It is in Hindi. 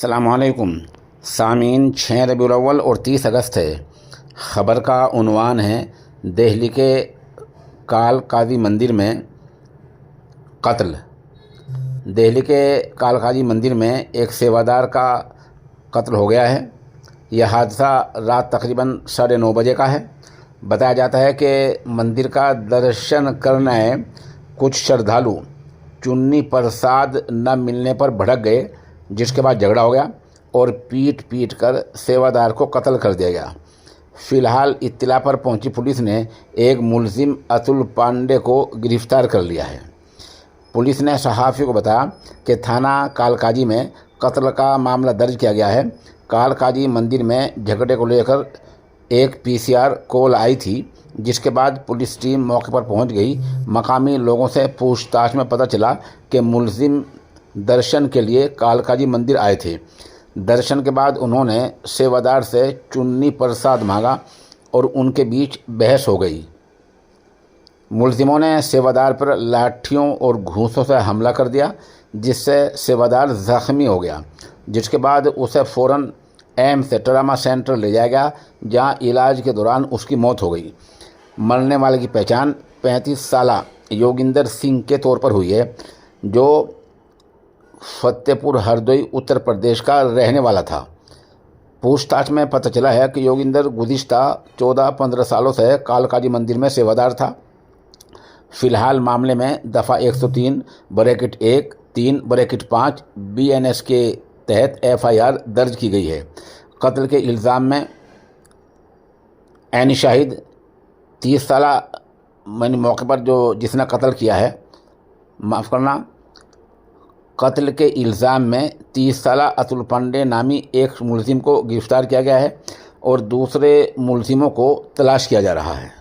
अस्सलामुअलैकुम सामीन। 6 रबीउल अव्वल और 30 अगस्त है। ख़बर का उन्वान है दिल्ली के काल काजी मंदिर में कत्ल। दिल्ली के काल काजी मंदिर में एक सेवादार का कत्ल हो गया है। यह हादसा रात तकरीबन 9:30 बजे का है। बताया जाता है कि मंदिर का दर्शन करने कुछ श्रद्धालु चुन्नी प्रसाद न मिलने पर भड़क गए, जिसके बाद झगड़ा हो गया और पीट कर सेवादार को कत्ल कर दिया गया। फ़िलहाल इत्तला पर पहुंची पुलिस ने एक मुलजिम अतुल पांडे को गिरफ्तार कर लिया है। पुलिस ने सहाफ़ी को बताया कि थाना कालकाजी में कत्ल का मामला दर्ज किया गया है। कालकाजी मंदिर में झगड़े को लेकर एक पीसीआर कॉल आई थी, जिसके बाद पुलिस टीम मौके पर पहुंच गई। मकामी लोगों से पूछताछ में पता चला कि मुलजिम दर्शन के लिए कालकाजी मंदिर आए थे। दर्शन के बाद उन्होंने सेवादार से चुन्नी प्रसाद मांगा और उनके बीच बहस हो गई। मुलजिमों ने सेवादार पर लाठियों और घूंसों से हमला कर दिया, जिससे सेवादार ज़ख्मी हो गया, जिसके बाद उसे फ़ौरन एम्स ट्रामा सेंटर ले जाया गया, जहां इलाज के दौरान उसकी मौत हो गई। मरने वाले की पहचान 35 साल योगिंदर सिंह के तौर पर हुई है, जो फतेहपुर हरदोई उत्तर प्रदेश का रहने वाला था। पूछताछ में पता चला है कि योगिंदर गुज़िश्ता 14-15 सालों से कालकाजी मंदिर में सेवादार था। फ़िलहाल मामले में दफ़ा 103/1 3/5 BNS के तहत FIR दर्ज की गई है। कत्ल के इल्ज़ाम में ऐनी शाहिद 30 साल मैंने मौके पर जिसने कत्ल किया है, माफ़ करना, कत्ल के इल्ज़ाम में 30 साल अतुल पांडे नामी एक मुलजिम को गिरफ़्तार किया गया है और दूसरे मुलजिमों को तलाश किया जा रहा है।